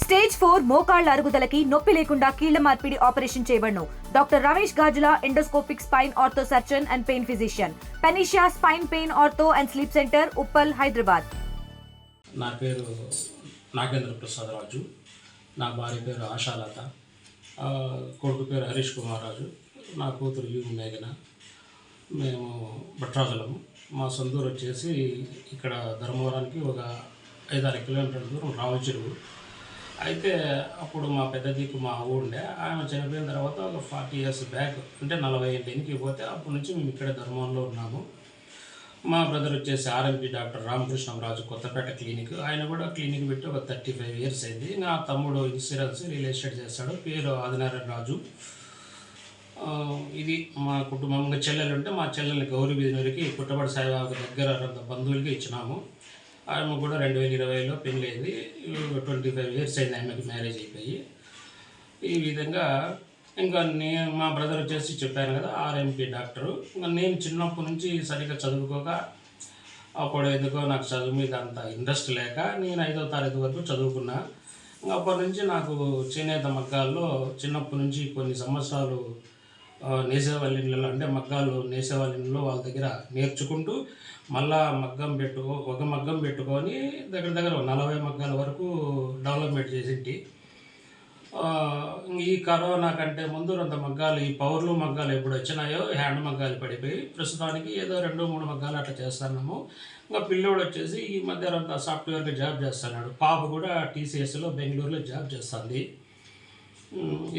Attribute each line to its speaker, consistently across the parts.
Speaker 1: Stage 4 మోకాళ్ల అరుగుదలకి నొప్పి లేకుండా కీళ్ల మార్పిడి ఆపరేషన్ చేయబడును. Doctor Ramesh Gajula, endoscopic spine ortho surgeon and pain physician, పెనిషియా spine pain ortho and sleep centre, Uppal, Hyderabad.
Speaker 2: నా పేరు నాగేంద్ర ప్రసాద్ రాజు, నా భార్య పేరు ఆశాలత, కొడుకు పేరు హరీష్ కుమార్ రాజు, నా కూతురు యు మేఘన. మేము భట్రాజలము. మా సొంతూరు వచ్చేసి ఇక్కడ ధర్మవరానికి ఒక 5-6 కిలోమీటర్ల దూరం రామచెరువు. అయితే అప్పుడు మా పెద్ద దిక్కు మా ఊరుండే, ఆమె చనిపోయిన తర్వాత ఒక 40 years బ్యాక్, అంటే 40 ఏళ్ళ ఎన్నికి పోతే అప్పటి నుంచి మేము ఇక్కడ ధర్మవరంలో ఉన్నాము. మా బ్రదర్ వచ్చేసి RMP doctor Ramakrishnaraju, Kothapeta clinic. ఆయన కూడా క్లినిక్ పెట్టి ఒక 35 years అయింది. నా తమ్ముడు ఇన్సూరెన్స్ రియల్ ఎస్టేట్ చేస్తాడు, పేరు ఆదినారాయణ రాజు. ఇది మా కుటుంబం. ఇంకా చెల్లెలు ఉంటే మా చెల్లెల్ని గౌరీ బిజినెస్కి పుట్టబడి సాయిబాబు దగ్గర బంధువులకి ఇచ్చినాము. ఆమె కూడా 2020లో పెళ్ళి అయింది. 25 years అయింది ఆమెకి మ్యారేజ్ అయిపోయి. ఈ విధంగా ఇంకా మా బ్రదర్ వచ్చేసి చెప్పాను కదా ఆర్ఎంపీ డాక్టరు. ఇంకా నేను చిన్నప్పటి నుంచి సరిగ్గా చదువుకోక, అప్పుడు ఎందుకో నాకు చదువు మీద అంత ఇంట్రెస్ట్ లేక నేను 5వ తరగతి వరకు చదువుకున్నా. ఇంకా అప్పటి నుంచి నాకు చేనేత మగ్గాల్లో చిన్నప్పటి నుంచి కొన్ని సంవత్సరాలు నేసేవాళ్ళ ఇళ్ళలో, అంటే మగ్గాలు నేసేవాళ్ళ ఇళ్ళలో వాళ్ళ దగ్గర నేర్చుకుంటూ మళ్ళా ఒక మగ్గం పెట్టుకొని దగ్గర 40 మగ్గాల వరకు డెవలప్మెంట్ చేసింటి. ఈ కరోనా కంటే ముందు 2 మగ్గాలు, ఈ పవర్లు మగ్గాలు ఎప్పుడు వచ్చినాయో హ్యాండ్ మగ్గాలు పడిపోయి ప్రస్తుతానికి ఏదో 2-3 మగ్గాలు అట్లా చేస్తున్నాము. ఇంకా పిల్లోడు వచ్చేసి ఈ మధ్య అంతా సాఫ్ట్వేర్గా జాబ్ చేస్తున్నాడు. పాప కూడా టీసీఎస్లో బెంగళూరులో జాబ్ చేస్తుంది.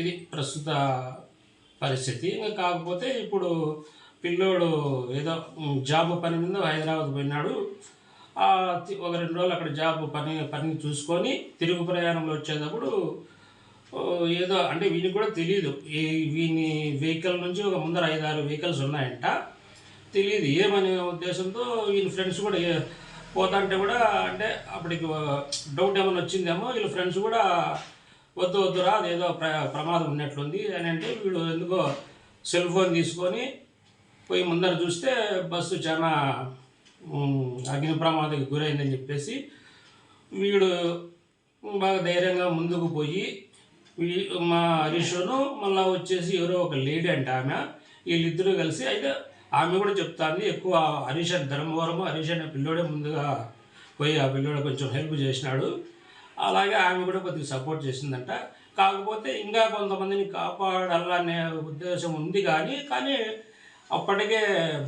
Speaker 2: ఇది ప్రస్తుత పరిస్థితి. ఇంకా కాకపోతే ఇప్పుడు పిల్లోడు ఏదో జాబ్ పని మీద హైదరాబాద్ పోయినాడు. ఒక 2 రోజులు అక్కడ జాబ్ పని చూసుకొని తిరుగు ప్రయాణంలో వచ్చేటప్పుడు ఏదో, అంటే వీనికి కూడా తెలియదు, వీని వెహికల్ నుంచి ఒక ముందర 5-6 వెహికల్స్ ఉన్నాయంట. తెలియదు ఏమనే ఉద్దేశంతో వీళ్ళ ఫ్రెండ్స్ కూడా పోతాంటే కూడా, అంటే అప్పటికి డౌట్ ఏమైనా వచ్చిందేమో, వీళ్ళ ఫ్రెండ్స్ కూడా వద్దురా అదేదో ప్రమాదం ఉన్నట్లుంది అని అంటే, వీళ్ళు ఎందుకో సెల్ ఫోన్ తీసుకొని పోయి ముందర చూస్తే బస్సు చాలా అగ్ని ప్రమాదానికి గురైందని చెప్పేసి వీడు బాగా ధైర్యంగా ముందుకు పోయి, మా హరీషును మళ్ళీ వచ్చేసి ఎవరో ఒక లేడీ అంటే ఆమె, వీళ్ళిద్దరూ కలిసి, అయితే ఆమె కూడా చెప్తాంది ఎక్కువ హరీష్ అని ధర్మవరము, హరీష్ అనే పిల్లోడే ముందుగా పోయి ఆ పిల్లోడు కొంచెం హెల్ప్ చేసినాడు. అలాగే ఆమె కూడా కొద్దిగా సపోర్ట్ చేసిందంట. కాకపోతే ఇంకా కొంతమందిని కాపాడాలనే ఉద్దేశం ఉంది కానీ అప్పటికే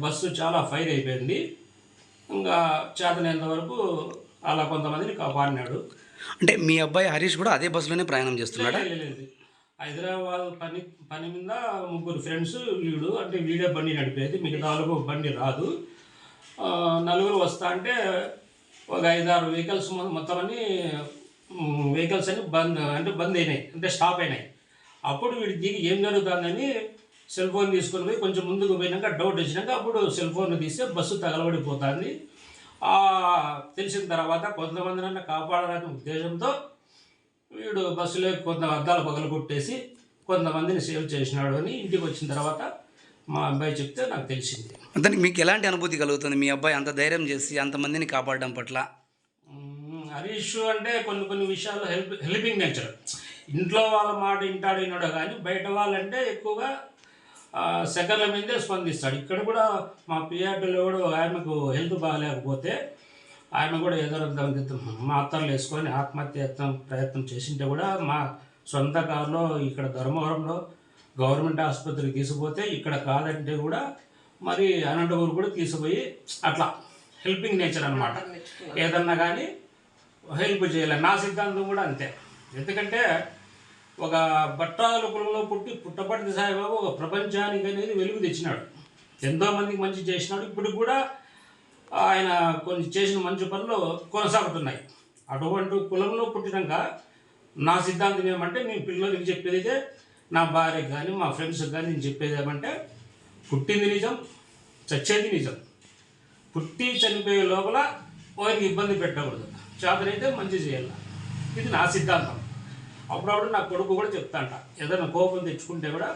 Speaker 2: బస్సు చాలా ఫైర్ అయిపోయింది. ఇంకా చేతనేంత వరకు అలా కొంతమందిని కాపాడినాడు.
Speaker 3: అంటే మీ అబ్బాయి హరీష్ కూడా అదే బస్సులోనే ప్రయాణం చేస్తున్నాడా?
Speaker 2: లేదు, హైదరాబాద్ పని మీద 3 ఫ్రెండ్స్, వీడు అంటే వీడే బండి నడిపేది, మిగతా వాళ్ళకు బండి రాదు. 4 వస్తా అంటే ఒక 5-6 వెహికల్స్ మొత్తం అన్ని వెహికల్స్ అన్ని బంద్ అయినాయి, అంటే స్టాప్ అయినాయి. అప్పుడు వీడి దిగి ఏం జరుగుతుందని సెల్ ఫోన్ తీసుకొని పోయి కొంచెం ముందుకు పోయినాక డౌట్ వచ్చినాక అప్పుడు సెల్ ఫోన్ తీస్తే బస్సు తగలబడిపోతుంది. తెలిసిన తర్వాత కొంతమందినన్నా కాపాడాలనే ఉద్దేశంతో వీడు బస్సులో కొంత అద్దాలు పగలు కొట్టేసి కొంతమందిని సేవ్ చేసినాడు అని ఇంటికి వచ్చిన తర్వాత మా అబ్బాయి చెప్తే నాకు తెలిసింది.
Speaker 3: దానికి మీకు ఎలాంటి అనుభూతి కలుగుతుంది మీ అబ్బాయి అంత ధైర్యం చేసి అంతమందిని కాపాడడం పట్ల?
Speaker 2: హరీష్ అంటే కొన్ని విషయాల్లో హెల్పింగ్ నేచర్. ఇంట్లో వాళ్ళ మాట విన్నాడో కానీ బయట వాళ్ళంటే ఎక్కువగా సెకండ్ల మీదే స్పందిస్తాడు. ఇక్కడ కూడా మా పిఆర్టీలో కూడా ఆమెకు హెల్త్ బాగాలేకపోతే ఆమె కూడా ఏదో మాత్రలు వేసుకొని ఆత్మహత్య ప్రయత్నం చేసింటే కూడా మా సొంత కారులో ఇక్కడ ధర్మవరంలో గవర్నమెంట్ ఆసుపత్రికి తీసుకుపోతే, ఇక్కడ కాదంటే కూడా మరి అనంతపూర్ కూడా తీసుకుపోయి అట్లా హెల్పింగ్ నేచర్ అనమాట. ఏదన్నా కానీ హెల్ప్ చేయలేదు. నా సిద్ధాంతం కూడా అంతే. ఎందుకంటే ఒక భట్రాజుల కులంలో పుట్టపర్తి సాయిబాబు ఒక ప్రపంచానికి అనేది వెలుగు తెచ్చినాడు, ఎంతోమందికి మంచి చేసినాడు. ఇప్పుడు కూడా ఆయన కొన్ని చేసిన మంచి పనులు కొనసాగుతున్నాయి. అటువంటి కులంలో పుట్టినాక నా సిద్ధాంతం ఏమంటే, నేను పిల్లలకి చెప్పేది అయితే, నా భార్యకి కానీ మా ఫ్రెండ్స్కి కానీ నేను చెప్పేది ఏమంటే, పుట్టింది నిజం, చచ్చేది నిజం. పుట్టి చనిపోయే లోపల వారికి ఇబ్బంది పెట్టకూడదు, చేతనైతే మంచి చేయాలి. ఇది నా సిద్ధాంతం. అప్పుడప్పుడు నా కొడుకు కూడా చెప్తాంట, ఏదైనా కోపం తెచ్చుకుంటే కూడా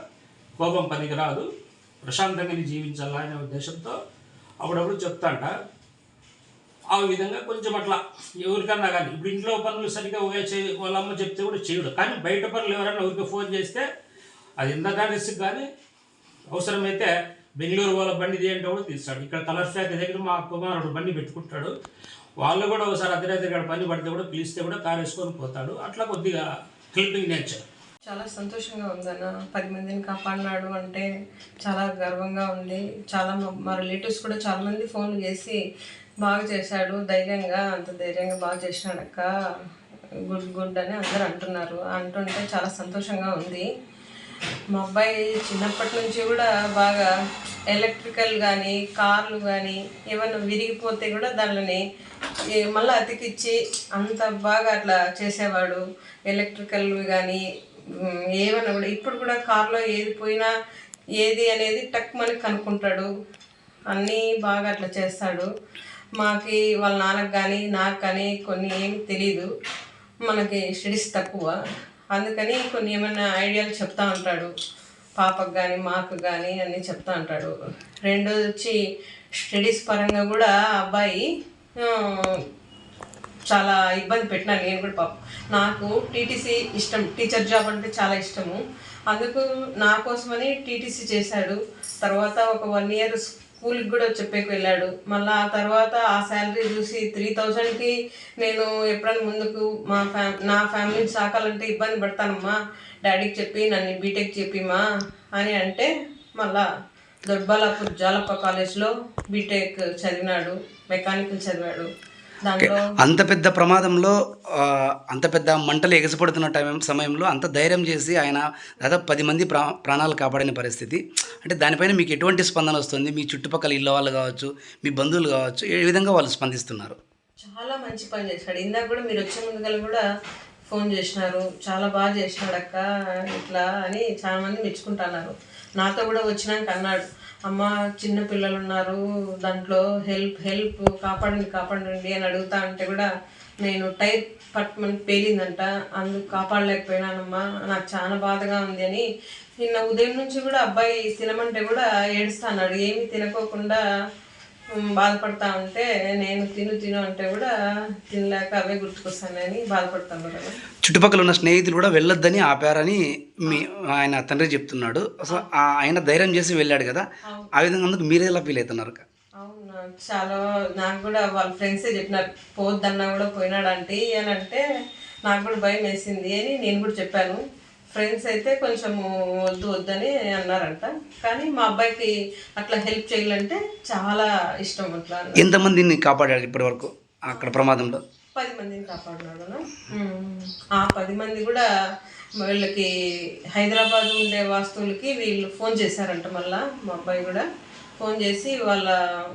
Speaker 2: కోపం పనికి రాదు, ప్రశాంతంగా జీవించాలా అనే ఉద్దేశంతో అప్పుడప్పుడు చెప్తాంట. ఆ విధంగా కొంచెం అట్లా ఎవరికన్నా కానీ ఇప్పుడు ఇంట్లో పనులు సరిగ్గా వాళ్ళ అమ్మ చెప్తే కూడా చేయడు, కానీ బయట పనులు ఎవరైనా ఊరికి ఫోన్ చేస్తే అది ఇంతగా రిస్క్, కానీ అవసరమైతే బెంగళూరు వాళ్ళ బండి తీయంటే కూడా తీస్తాడు. ఇక్కడ కలర్ ఫ్యాక్టరీ దగ్గర మా కుమారుడు బండి పెట్టుకుంటాడు, వాళ్ళు కూడా ఒకసారి అర్ధరాత్రి పని పడితే కూడా పిలిస్తే కూడా కారు వేసుకొని పోతాడు. అట్లా కొద్దిగా హెల్పింగ్ నేచర్.
Speaker 4: చాలా సంతోషంగా ఉందన్న. 10 మందిని కాపాడినాడు అంటే చాలా గర్వంగా ఉంది. చాలా మా రిలేటివ్స్ కూడా చాలామంది ఫోన్లు చేసి బాగా చేశాడు, ధైర్యంగా, అంత ధైర్యంగా బాగా చేసినాడక్క, గుడ్ గుడ్ అని అందరూ అంటుంటే చాలా సంతోషంగా ఉంది. మా అబ్బాయి చిన్నప్పటి నుంచి కూడా బాగా ఎలక్ట్రికల్ కానీ కార్లు కానీ ఏమన్నా విరిగిపోతే కూడా దానిని మళ్ళీ అతికిచ్చి అంత బాగా అట్లా చేసేవాడు. ఎలక్ట్రికల్ కానీ ఏమన్నా కూడా ఇప్పుడు కూడా కార్లో ఏది పోయినా ఏది అనేది టక్ మనకి కనుక్కుంటాడు, అన్నీ బాగా అట్లా చేస్తాడు. మాకి వాళ్ళ నాన్నకు కానీ నాకు కానీ కొన్ని ఏమి తెలీదు, మనకి స్టడీస్ తక్కువ, అందుకని కొన్ని ఏమైనా ఐడియాలు చెప్తా ఉంటాడు. పాపకు కానీ మాకు కానీ అన్నీ చెప్తా ఉంటాడు. రెండోది వచ్చి స్టడీస్ పరంగా కూడా అబ్బాయి చాలా ఇబ్బంది పెట్టినాను నేను కూడా. పాపం నాకు టీటీసీ ఇష్టం, టీచర్ జాబ్ అంటే చాలా ఇష్టము, అందుకు నా కోసమని టీటీసీ చేశాడు. తర్వాత ఒక 1 year స్కూల్కి కూడా చెప్పేకి వెళ్ళాడు. మళ్ళీ ఆ తర్వాత ఆ శాలరీ చూసి 3000కి నేను ఎప్పుడైనా ముందుకు నా ఫ్యామిలీని సాకాలంటే ఇబ్బంది పడతానమ్మా, డాడీకి చెప్పి నన్ను బీటెక్ చెప్పిమా అని అంటే మళ్ళా దొడ్బాలాపూర్ జాలప్ప కాలేజ్లో బీటెక్ చదివినాడు, మెకానికల్ చదివాడు. దాంట్లో
Speaker 3: అంత పెద్ద ప్రమాదంలో అంత పెద్ద మంటలు ఎగసిపడుతున్న సమయంలో అంత ధైర్యం చేసి ఆయన దాదాపు 10 మంది ప్రాణాలు కాపాడిన పరిస్థితి. అంటే దానిపైన మీకు ఎటువంటి స్పందన వస్తుంది? మీ చుట్టుపక్కల ఇళ్ళ వాళ్ళు కావచ్చు, మీ బంధువులు కావచ్చు, ఏ విధంగా వాళ్ళు స్పందిస్తున్నారు?
Speaker 4: చాలా మంచి పని చేశాడు. ఇందాక కూడా మీరు వచ్చే ముందుగా కూడా ఫోన్ చేసినారు, చాలా బాగా చేసినాడు అక్క ఇట్లా అని చాలామంది మెచ్చుకుంటున్నారు. నాతో కూడా వచ్చినాక అన్నాడు, అమ్మ చిన్న పిల్లలు ఉన్నారు దాంట్లో హెల్ప్ కాపాడండి అని అడుగుతా అంటే కూడా నేను టైర్ పట్టుమని పేలిందంట, అందుకు కాపాడలేకపోయినానమ్మా, నాకు చాలా బాధగా ఉంది అని. నిన్న ఉదయం నుంచి కూడా అబ్బాయి తినమంటే కూడా ఏడుస్తాడు, ఏమి తినకోకుండా బాధపడతా ఉంటే నేను తిను అంటే కూడా తినలేక అవే గుర్తుకొస్తానని బాధపడతాను కదా.
Speaker 3: చుట్టుపక్కల ఉన్న స్నేహితులు కూడా వెళ్ళొద్దని ఆపారని ఆయన తండ్రి చెప్తున్నాడు. అసలు ఆయన ధైర్యం చేసి వెళ్ళాడు కదా, ఆ విధంగా అందుకు మీరే ఎలా ఫీల్ అవుతున్నారు?
Speaker 4: అవునా, చాలా నాకు కూడా వాళ్ళ ఫ్రెండ్సే చెప్పినారు, పోద్దన్నా కూడా పోయినాడు అంటే అని అంటే నాకు కూడా భయం వేసింది అని నేను కూడా చెప్పాను. ఫ్రెండ్స్ అయితే కొంచెం వద్దని అన్నారంట, కానీ మా అబ్బాయికి అట్లా హెల్ప్ చేయాలంటే చాలా ఇష్టం. అట్లా
Speaker 3: ఎంతమందిని కాపాడాడు ఇప్పటి వరకు అక్కడ ప్రమాదంలో?
Speaker 4: 10 మందిని కాపాడినాడు. ఆ 10 మంది కూడా వీళ్ళకి హైదరాబాద్ ఉండే వాస్తువులకి వీళ్ళు ఫోన్ చేశారంట. మళ్ళీ మా అబ్బాయి కూడా ఫోన్ చేసి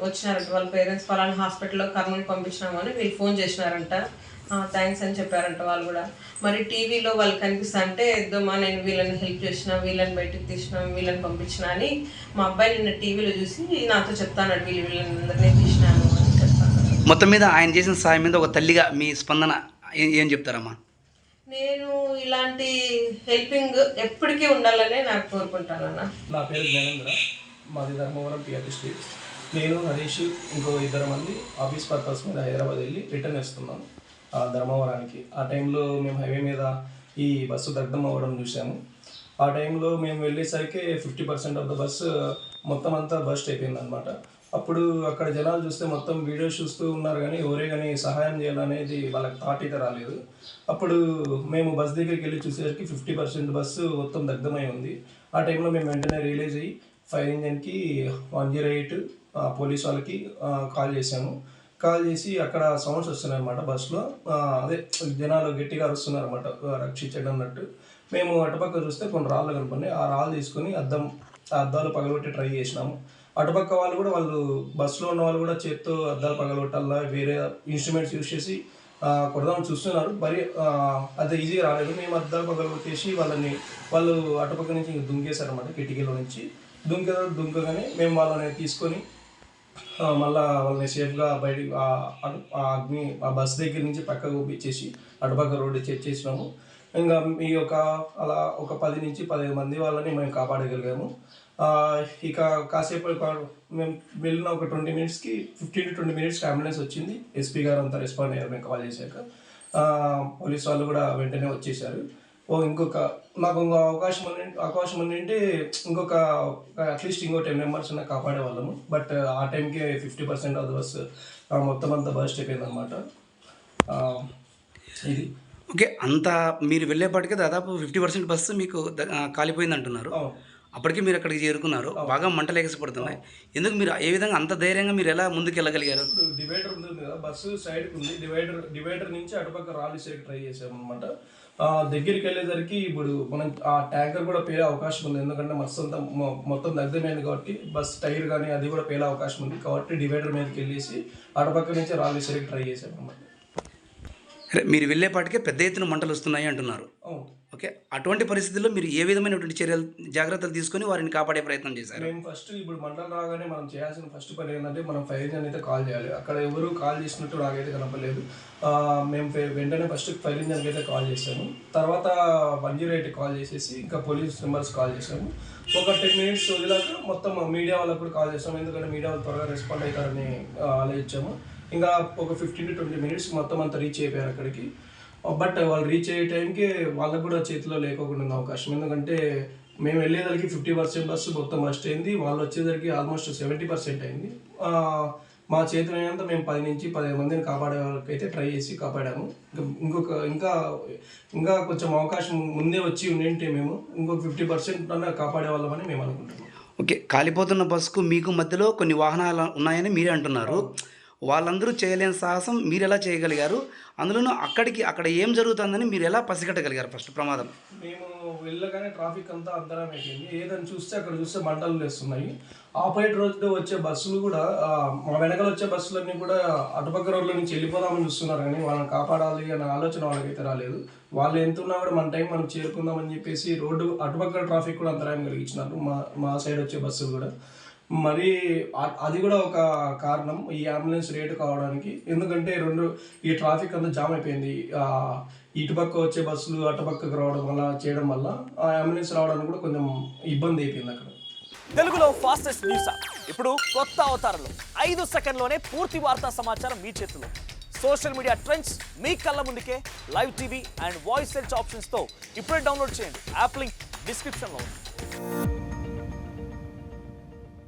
Speaker 4: వచ్చినారంట, వాళ్ళ పేరెంట్స్ పలానా హాస్పిటల్లో కర్నూలు పంపించినాము అని వీళ్ళు ఫోన్ చేసినారంట. థ్యాంక్స్ అని చెప్పారంట వాళ్ళు కూడా. మరి టీవీలో వాళ్ళు కనిపిస్తా అంటే ఎద్దమ్మా నేను వీళ్ళని హెల్ప్ చేసిన, వీళ్ళని బయటకు తీసిన, వీళ్ళని పంపించిన అని మా అబ్బాయి నిన్న టీవీలో చూసి నాతో చెప్తాను, వీళ్ళని అందరినీ తీసినాను అని చెప్తాను.
Speaker 3: మొత్తం మీద ఆయన చేసిన సాయం మీద ఒక తల్లిగా మీ స్పందన ఏం చెప్తారమ్మా?
Speaker 4: నేను ఇలాంటి హెల్పింగ్ ఎప్పటికీ ఉండాలనే నాకు కోరుకుంటానన్న.
Speaker 5: నా పేరు జ్ఞానేంద్ర, మాది ధర్మవరం పిఆర్టీ స్ట్రీట్. నేను హరీష్ ఇంకో 2 మంది ఆఫీస్ పర్పస్ మీద హైదరాబాద్ వెళ్ళి రిటర్న్ వేస్తున్నాం ధర్మవరానికి. ఆ టైంలో మేము హైవే మీద ఈ బస్సు దగ్ధం అవ్వడం చూసాము. ఆ టైంలో మేము వెళ్ళేసరికి 50% ఆఫ్ ద బస్సు మొత్తం అంతా బస్ట్ అయిపోయింది అనమాట. అప్పుడు అక్కడ జనాలు చూస్తే మొత్తం వీడియోస్ చూస్తూ ఉన్నారు, కానీ ఎవరే కానీ సహాయం చేయాలనేది వాళ్ళకి థాట్ అయితే రాలేదు. అప్పుడు మేము బస్ దగ్గరికి వెళ్ళి చూసేసరికి 50% బస్సు మొత్తం దగ్ధమై ఉంది. ఆ టైంలో మేము వెంటనే రియలైజ్ అయ్యి ఫైర్ ఇంజన్కి 108 పోలీస్ వాళ్ళకి కాల్ చేసాము. కాల్ చేసి అక్కడ సౌండ్స్ వస్తున్నాయి అన్నమాట బస్సులో, అదే జనాలు గట్టిగా అరుస్తున్నారు అన్నమాట, రక్షించడం అన్నట్టు. మేము అటుపక్క చూస్తే కొన్ని రాళ్ళు కనుక్కున్నాయి, ఆ రాళ్ళు తీసుకొని అద్దాలు పగలగొట్టి ట్రై చేసినాము. అటుపక్క వాళ్ళు కూడా వాళ్ళు బస్సులో ఉన్న వాళ్ళు కూడా చేత్తో అద్దాలు పగలగొట్టాలా వేరే ఇన్స్ట్రుమెంట్స్ యూజ్ చేసి కొడదామని చూస్తున్నారు. మరి అది ఈజీగా రాలేదు. మేము అద్దాలు పగలగొట్టేసి వాళ్ళు అటుపక్క నుంచి దుంకేశారు అన్నమాట, కిటికీలో నుంచి దుంకగానే మేము వాళ్ళని తీసుకొని మళ్ళీ వాళ్ళని సేఫ్గా బయటికి ఆ బస్ దగ్గర నుంచి పక్కకు పంపించేసి అటుపక్క రోడ్డు చెక్ చేసినాము. ఇంకా అలా ఒక 10 నుంచి 15 మంది వాళ్ళని మేము కాపాడగలిగాము. ఇక కాసేపు మేము వెళ్ళిన ఒక 20 మినిట్స్కి 15 to 20 మినిట్స్కి అంబులెన్స్ వచ్చింది. ఎస్పీ గారు అంతా రెస్పాండ్ అయ్యారు మేము కాల్ చేశాక. పోలీస్ వాళ్ళు కూడా వెంటనే వచ్చేసారు. మాకు ఇంకో అవకాశం ఉండింటే ఇంకొక అట్లీస్ట్ ఇంకో 10 మెంబర్స్ ఉన్న కాపాడే వాళ్ళము. బట్ ఆ టైంకి 50% ఆఫ్ ద బస్ మొత్తం అంతా బస్ట్ అయిపోయింది అనమాట. ఇది
Speaker 3: ఓకే, అంత మీరు వెళ్ళేపాటికే దాదాపు 50% బస్సు మీకు కాలిపోయింది అంటున్నారు. అప్పటికి మీరు అక్కడికి చేరుకున్నారు, బాగా మంటలు ఎగసిపడుతున్నాయి. ఎందుకు మీరు ఏ విధంగా అంత ధైర్యంగా మీరు ఎలా ముందుకు వెళ్ళగలిగారు?
Speaker 5: డివైడర్ ఉంటుంది కదా, బస్సు సైడ్కి ఉంది. డివైడర్ నుంచి అటుపక్క రాళ్ళు సైడ్ ట్రై చేసాము అనమాట. దగ్గరికి వెళ్ళేసరికి ఇప్పుడు మనం ఆ ట్యాంకర్ కూడా పేలే అవకాశం ఉంది. ఎందుకంటే మొత్తం దగ్ధమైంది కాబట్టి బస్ టైర్ కానీ అది కూడా పేలే అవకాశం ఉంది. కాబట్టి డివైడర్ మీదకి వెళ్ళేసి అటుపక్క నుంచి రాళ్ళు సైడ్కి ట్రై చేసాము అనమాట.
Speaker 3: మీరు వెళ్ళేపాటికే పెద్ద ఎత్తున మంటలు వస్తున్నాయి అంటున్నారు. ఓకే, అటువంటి పరిస్థితుల్లో మీరు ఏ విధమైనటువంటి జాగ్రత్తలు తీసుకొని వారిని కాపాడే ప్రయత్నం చేశారు?
Speaker 5: మేము ఫస్ట్ ఇప్పుడు మంటలు రాగానే మనం చేయాల్సిన ఫస్ట్ పని ఏంటంటే మనం ఫైర్ ఇంజిన్ అయితే కాల్ చేయాలి. అక్కడ ఎవరు కాల్ చేసినట్టు నాకైతే కనపడలేదు. మేము వెంటనే ఫస్ట్ ఫైర్ ఇంజిన్కి అయితే కాల్ చేసాము. తర్వాత 108 కాల్ చేసేసి ఇంకా పోలీస్ మెంబర్స్ కాల్ చేసాము. ఒక 10 మినిట్స్ వదిలాక మొత్తం మీడియా వాళ్ళకు కూడా కాల్ చేసాము. ఎందుకంటే మీడియా వాళ్ళు త్వరగా రెస్పాండ్ అవుతారని ఆలోచించాము. ఇంకా ఒక 15 to 20 మినిట్స్ మొత్తం అంతా రీచ్ అయిపోయారు అక్కడికి. బట్ వాళ్ళు రీచ్ అయ్యే టైంకి వాళ్ళకు కూడా చేతిలో లేకోకుండా ఉన్న అవకాశం. ఎందుకంటే మేము వెళ్ళేదానికి 50% బస్సు మొత్తం బస్ట్ అయింది. వాళ్ళు వచ్చేసరికి ఆల్మోస్ట్ 70% అయింది. మా చేతిలో అయినంత మేము 10 నుంచి 15 మందిని కాపాడే వాళ్ళకి అయితే ట్రై చేసి కాపాడాము. ఇంకా కొంచెం అవకాశం ముందే వచ్చి ఉండింటే మేము ఇంకొక 50% అన్నా కాపాడే వాళ్ళమని మేము అనుకుంటున్నాం.
Speaker 3: ఓకే, కాలిపోతున్న బస్సుకు మీకు మధ్యలో కొన్ని వాహనాలు ఉన్నాయని మీరే అంటున్నారు. వాళ్ళందరూ చేయలేని సాహసం మీరు ఎలా చేయగలిగారు? అందులోనూ అక్కడ ఏం జరుగుతుందని మీరు ఎలా పసిగట్టగలిగారు? ఫస్ట్ ప్రమాదం
Speaker 5: మేము వెళ్ళగానే ట్రాఫిక్ అంతా అంతరం అయిపోయింది. ఏదని చూస్తే అక్కడ చూస్తే మంటలు వేస్తున్నాయి. ఆపోజిట్ రోడ్లో వచ్చే బస్సులు కూడా మా వెనకాల వచ్చే బస్సులన్నీ కూడా అటుపక్క రోడ్ల నుంచి వెళ్ళిపోదామని చూస్తున్నారు, కానీ వాళ్ళని కాపాడాలి అనే ఆలోచన వాళ్ళకైతే రాలేదు. వాళ్ళు ఎంత ఉన్నా కూడా మన టైం మనం చేరుకుందామని చెప్పేసి రోడ్డు అటుపక్క ట్రాఫిక్ కూడా అంతరాయం కలిగించినారు మా సైడ్ వచ్చే బస్సులు కూడా. మరి అది కూడా ఒక కారణం ఈ అంబులెన్స్ రేటు కావడానికి. ఎందుకంటే ఈ ట్రాఫిక్ అంతా జామ్ అయిపోయింది. ఇటుపక్క వచ్చే బస్సులు అటుపక్కకు రావడం వల్ల చేయడం వల్ల ఆ అంబులెన్స్ రావడానికి కూడా కొంచెం ఇబ్బంది అయిపోయింది అక్కడ.
Speaker 6: తెలుగులో ఫాస్టెస్ట్ న్యూస్ ఇప్పుడు కొత్త అవతారంలో 5 సెకండ్లోనే పూర్తి వార్తా సమాచారం మీ చేతిలో. సోషల్ మీడియా ట్రెండ్స్ మీ కళ్ళ ముందుకే live TV and voice search ఆప్షన్స్తో ఇప్పుడే డౌన్లోడ్ చేయండి. యాప్ లింక్ డిస్క్రిప్షన్లో ఉంది.